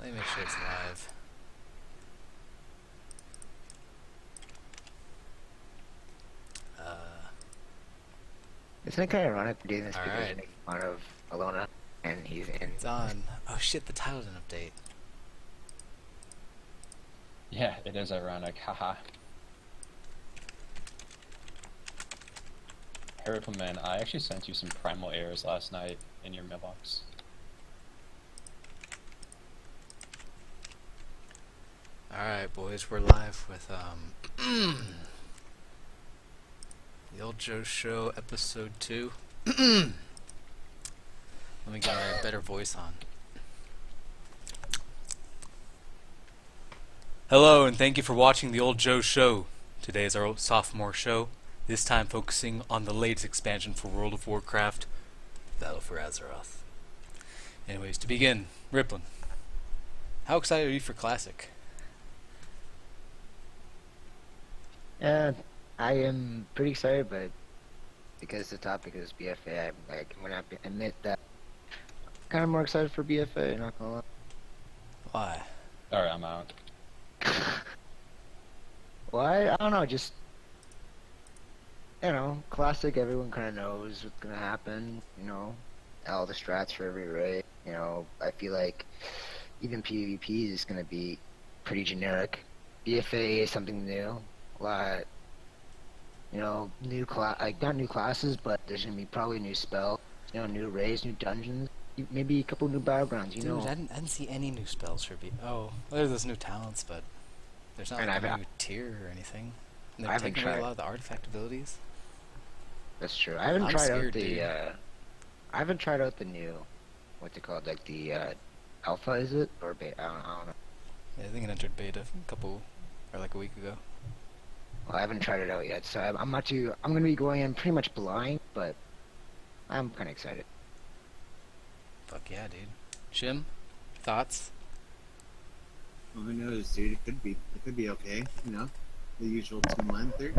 Let me make sure it's live. Isn't it kind of ironic we're doing this because Alright. we're making fun of Alona and he's in? It's on. Oh shit, the title didn't update. Yeah, it is ironic, haha. Hey Ripplin, I actually sent you some primal errors last night in your mailbox. Alright, boys, we're live with, The Old Joe Show, Episode 2. Let me get a better voice on. Hello, and thank you for watching The Old Joe Show. Today is our sophomore show, this time focusing on the latest expansion for World of Warcraft, Battle for Azeroth. Anyways, to begin, Ripplin, how excited are you for Classic? I am pretty excited, but because the topic is BFA, I'm gonna admit that I'm kind of more excited for BFA. Not gonna lie. Why? Alright, I'm out. Why? I don't know. Just classic. Everyone kind of knows what's gonna happen. All the strats for every raid. I feel like even PvP is gonna be pretty generic. BFA is something new. A lot. Not new classes, but there's gonna be probably new spells. New raids, new dungeons, maybe a couple new battlegrounds. Dude, I didn't see any new spells for B. Oh, there's those new talents, but there's not And like a new tier or anything. And I they're haven't taking away a tried. lot of the artifact abilities. That's true. I haven't I'm tried scared, out the. dude. I haven't tried out the new. What's it called? Like the alpha, is it or beta? I don't know. Yeah, I think it entered beta like a week ago. Well, I haven't tried it out yet, so I'm not too. I'm gonna be going in pretty much blind, but I'm kind of excited. Fuck yeah, dude. Jim, thoughts? Well, who knows, dude? It could be okay. The usual 2-month there,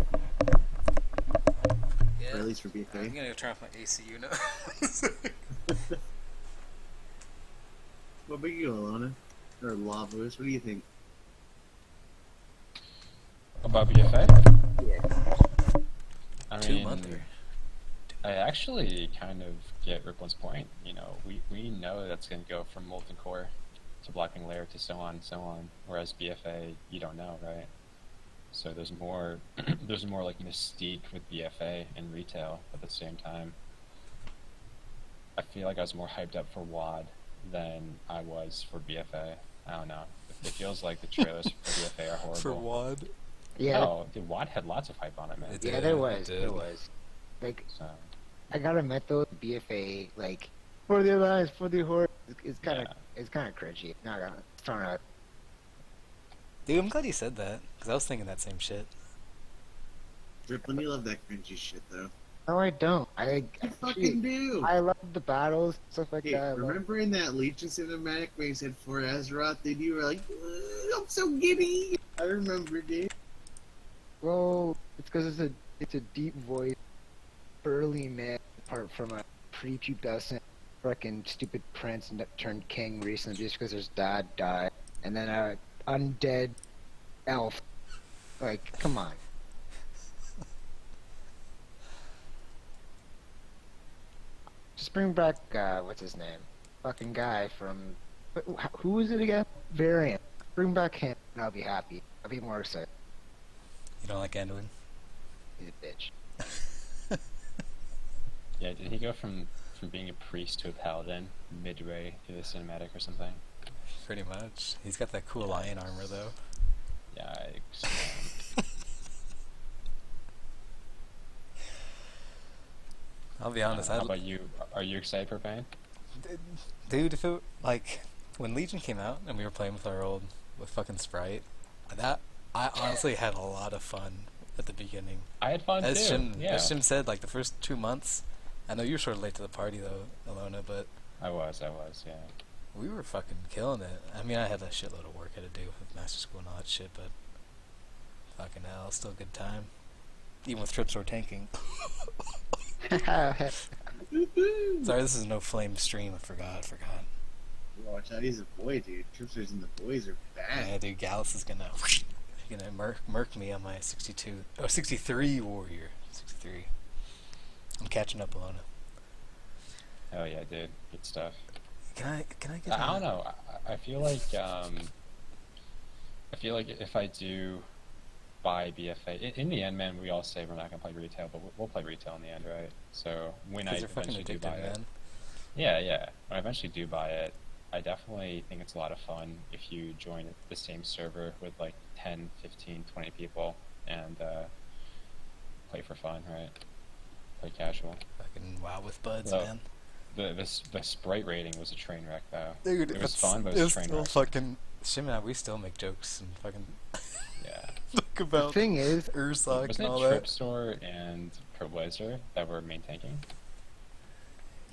Yeah. or at least for I'm BFA. gonna go turn off my AC unit. What about you, Alona? Or Lavos? What do you think? About BFA? Yeah. I mean, 2 month. I actually kind of get Ripplin's point. We know that's going to go from Molten Core to Blacking Layer to so on and so on, whereas BFA, you don't know, right? So there's more, there's more like mystique with BFA and retail at the same time. I feel like I was more hyped up for WAD than I was for BFA. I don't know. It feels like the trailers for BFA are horrible. For WAD? Yeah. No, dude, WAD had lots of hype on it, man. It Yeah, did, there it was. did. There was. Like, So, I gotta admit though, BFA like for the alliance, for the horde, it's kind of Yeah. it's kind of cringy. Not gonna. It's trying to. Dude, I'm glad you said that, because I was thinking that same shit. Ripplin, you love that cringy shit, though. No, I don't. I You fucking do! I love the battles, stuff like Hey, that. I love- remember in that Legion cinematic where he said for Azeroth, dude, you were like, I'm so giddy! I remember, dude. Well, it's because it's a deep voice, burly man, apart from a pre-pubescent fucking stupid prince that turned king recently just because his dad died, and then a undead elf. Like, come on. Just bring back what's his name? Fucking guy from who was it again? Variant. Bring back him, and I'll be happy. I'll be more excited. You don't like Anduin? He's a bitch. yeah, did he go from being a priest to a paladin midway through the cinematic or something? Pretty much. He's got that cool lion armor, though. Yikes. Man. I'll be honest, How about you? Are you excited for Bane? Dude, if it, like, when Legion came out and we were playing with fucking Sprite, I honestly had a lot of fun at the beginning. I had fun too. As Jim said, like, the first 2 months, I know you were sort of late to the party, though, Alona, but I was, yeah. we were fucking killing it. I mean, I had a shitload of work I had to do with Master School and all that shit, but fucking hell, still a good time. Even with trips or tanking. Woohoo! Sorry, this is no flame stream, I forgot. Watch out, he's a boy, dude. Tripsters and the boys are bad. Yeah, dude, Gallus is gonna murk me on my 62, 63 warrior. 63. I'm catching up, Alona. Oh yeah, dude, good stuff. Can I get? I don't know. I feel like if I do buy BFA, in the end, man, we all say we're not gonna play retail, but we'll play retail in the end, right? So when I Because they're fucking eventually do addicted, buy it, man. yeah. When I eventually do buy it, I definitely think it's a lot of fun if you join the same server with like 10, 15, 20 people and play for fun, right? Play casual. Fucking wow with buds, Well, man. The sprite rating was a train wreck, though. Dude, It was fun, but it was a train still wreck. fucking. Shimon, we still make jokes and fucking Yeah. talk The about thing is, Ursoc Wasn't and it all that. Tripstore and Problazer that were main tanking?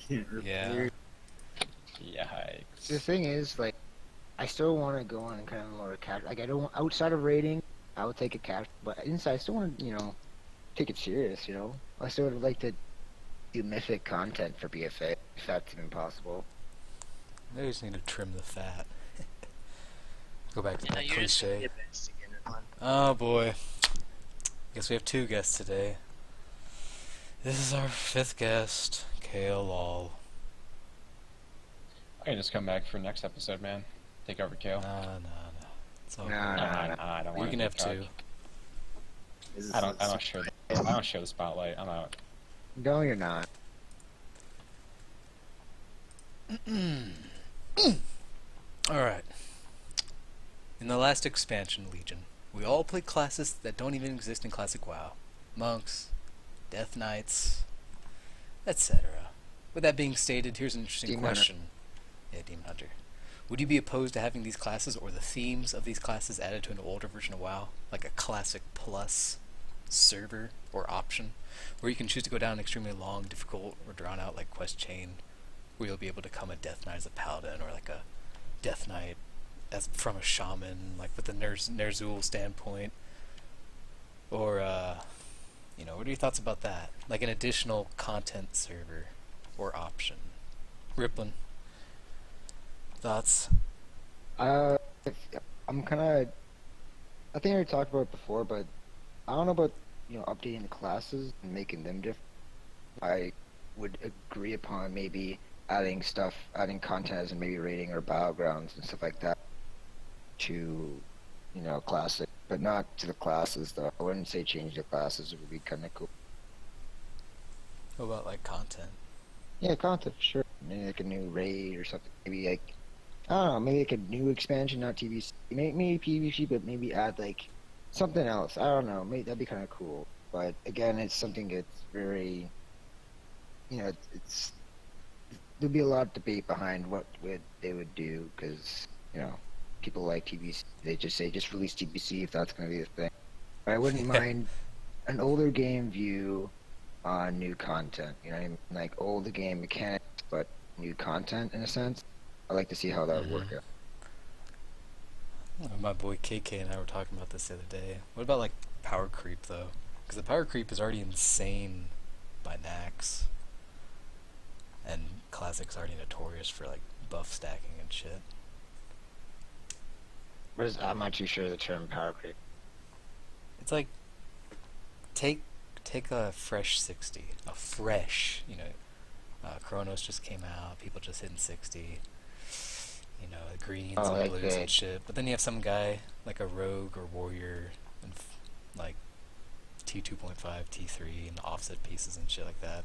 Yeah. Yikes. the thing is, like, I still want to go on kind of more casual. Like, I don't outside of rating, I would take a casual, but inside, I still want to, take it serious. I still would like to do mythic content for BFA if that's even possible. Maybe we just need to trim the fat. Go back to You know, that you're just gonna cliche. get benched again, Ripplin. Oh boy. Guess we have two guests today. This is our fifth guest, Kale Lol. I can just come back for next episode, man. Take over, Kale. Nah. It's all Nah, good. I don't You want can to have two. I don't show. I don't show the spotlight. I'm out. No, you're not. Alright. In the last expansion, Legion, we all played classes that don't even exist in Classic WoW. Monks, Death Knights, etc. With that being stated, here's an interesting Demon Hunter. question. Yeah, Demon Hunter. Would you be opposed to having these classes or the themes of these classes added to an older version of WoW? Like a Classic Plus server or option? Where you can choose to go down an extremely long, difficult, or drawn out like quest chain, where you'll be able to become a Death Knight as a paladin, or like a Death Knight as from a shaman, like with the Ner'zhul standpoint. Or what are your thoughts about that? Like an additional content server or option. Ripplin. Thoughts? I'm kind of. I think I already talked about it before, but I don't know about updating the classes and making them different. I would agree upon maybe adding content as in maybe rating or battlegrounds and stuff like that to classic, but not to the classes though. I wouldn't say change the classes. It would be kind of cool. What about like content? Yeah, content for sure. Maybe like a new raid or something. Maybe like I don't know. Maybe like a new expansion, not TVC. Maybe PvP, but maybe add like something else. I don't know. Maybe that'd be kind of cool. But again, it's something that's very, it's there'd be a lot of debate behind what they would do because people like TVC. They just say just release TVC if that's going to be the thing. But I wouldn't mind an older game view on new content. You know what I mean? Like older game mechanics, but new content in a sense. I like to see how that would work out. My boy KK and I were talking about this the other day. What about like power creep though? Because the power creep is already insane by Nax, and Classic's already notorious for like buff stacking and shit. I'm not too sure of the term power creep. It's like take a fresh 60, a fresh, Chronos just came out, people just hitting 60, the greens Oh, and like blues that. and shit. But then you have some guy like a rogue or warrior and like T2.5, T3 and offset pieces and shit like that.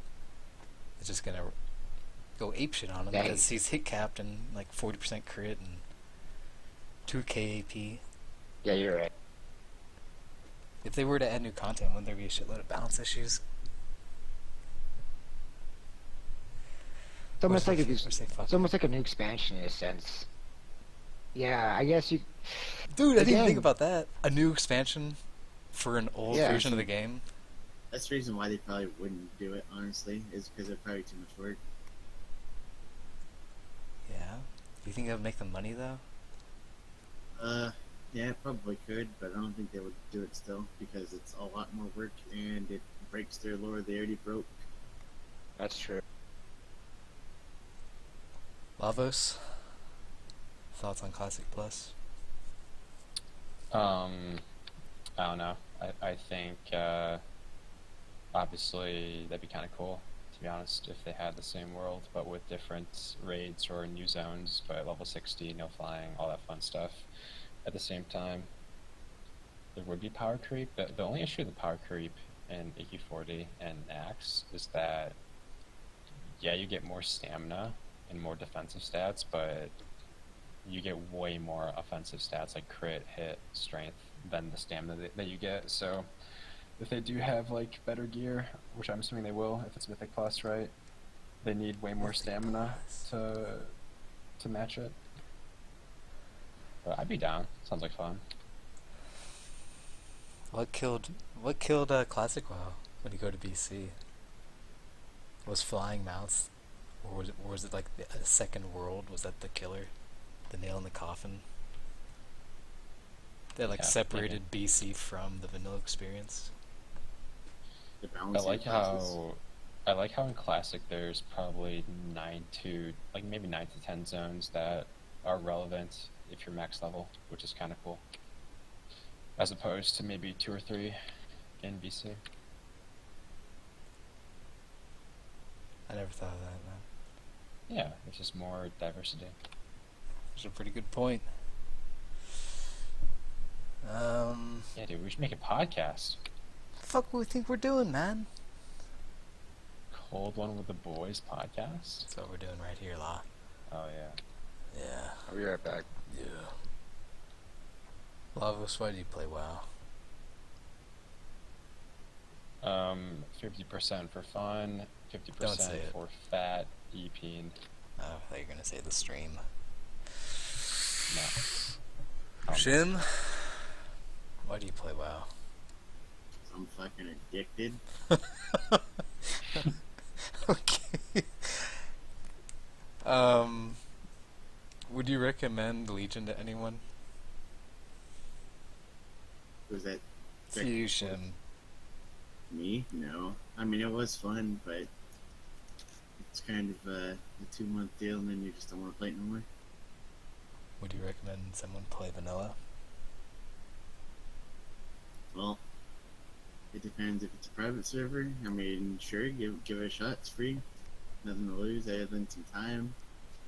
It's just gonna go apeshit on him Yeah, because he's hit capped and like 40% crit and 2 KAP. Yeah, you're right. If they were to add new content, wouldn't there be a shitload of balance issues? It's almost like It's almost like a new expansion in a sense. Yeah, I guess you. Dude, I didn't even Again- think about that. A new expansion for an old Yeah. version of the game. That's the reason why they probably wouldn't do it, honestly, is because it's probably too much work. Yeah. Do you think that would make them money though? Yeah, probably could, but I don't think they would do it still because it's a lot more work and it breaks their lore they already broke. That's true. Lavos? thoughts on Classic Plus? I don't know. I think obviously that'd be kind of cool, to be honest, if they had the same world but with different raids or new zones, but level 60, no flying, all that fun stuff. At the same time, there would be power creep. The only issue with the power creep in AK-40 and Axe is that, yeah, you get more stamina and more defensive stats, but you get way more offensive stats like crit, hit, strength than the stamina that you get. So if they do have like better gear, which I'm assuming they will if it's Mythic Plus, right? They need way more stamina to match it. But I'd be down. Sounds like fun. What killed Classic WoW when you go to BC? Was flying mounts, or was it like a second world? Was that the killer, the nail in the coffin? That like separated BC from the vanilla experience. The I balancing like classes. how in Classic there's probably 9 to 10 zones that are relevant if you're max level, which is kind of cool. As opposed to maybe 2 or 3 in BC. I never thought of that, man. Yeah, it's just more diversity. That's a pretty good point. Yeah, dude, we should make a podcast. Fuck, what we think we're doing, man? Cold One with the Boys podcast. That's what we're doing right here, La. Oh yeah. Yeah. I'll be right back. Yeah. Lavos, why do you play WoW? 50% for fun, Don't say 50% it. for fat, EPing. Oh, I thought you were gonna say the stream. No. Shim, why do you play WoW? I'm fucking addicted. Okay. Would you recommend Legion to anyone? Was that To you, Shim. me? No. I mean, it was fun, but it's kind of a 2-month deal, and then you just don't want to play it no more. Would you recommend someone play vanilla? Well, it depends if it's a private server. I mean, sure, give it a shot. It's free. Nothing to lose other than some time.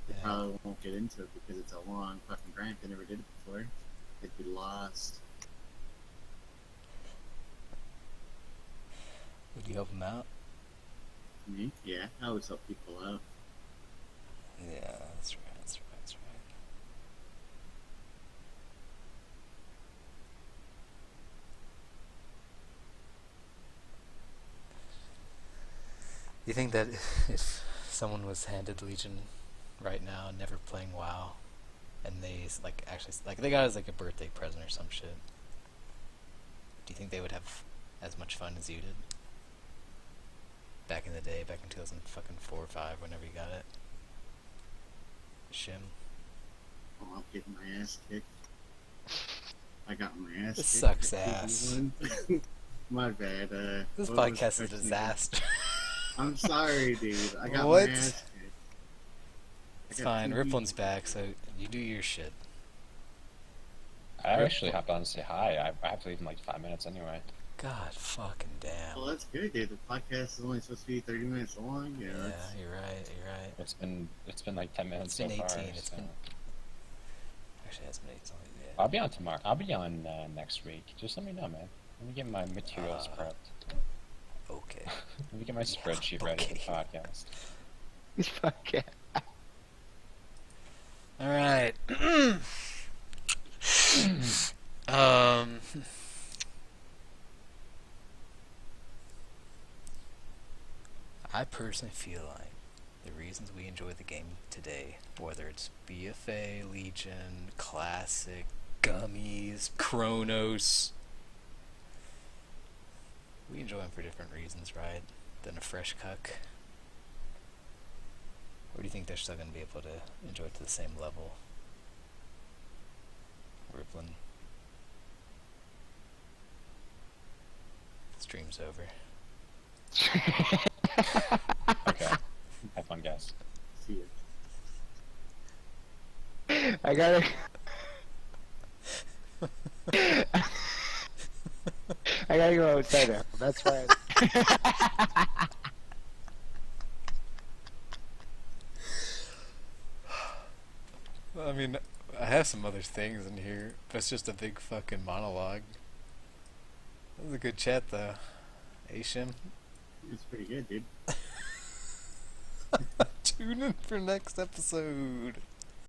They Yeah. probably won't get into it because it's a long fucking grind. They never did it before. They'd be lost. Would you help them out? Me? Yeah, I always help people out. Yeah, that's right. You think that if someone was handed Legion right now, never playing WoW, and they they got it as like a birthday present or some shit, do you think they would have as much fun as you did? Back in the day, back in 2004 or 5, whenever you got it. Shim. Oh, I'm getting my ass kicked. I got my ass This kicked. sucks at ass. 2v1. My bad. This what was podcast the is a question again? disaster. I'm sorry, dude. I got What? my ass kicked. It's fine. Ripplin's back, so you do your shit. I actually hopped on to say hi. I have to leave in like 5 minutes anyway. God fucking damn. Well, that's good, dude. The podcast is only supposed to be 30 minutes long. You know, Yeah, it's- you're right. It's been like 10 minutes It's been so far. 18, it's so. been- Actually, that's it's only yeah. I'll be on tomorrow. I'll be on next week. Just let me know, man. Let me get my materials prepped. Okay. Let me get my spreadsheet ready for the okay. podcast. This podcast. All right. I personally feel like the reasons we enjoy the game today, whether it's BFA, Legion, Classic, Gummies, Chronos, we enjoy them for different reasons, right? Than a fresh cuck. Or do you think they're still going to be able to enjoy it to the same level? Ripplin. Stream's over. Okay. Have fun, guys. see it. I gotta. I gotta go outside now. That's why. I mean, I have some other things in here, but it's just a big fucking monologue. That was a good chat, though. Ashim. It's pretty good, dude. Tune in for next episode.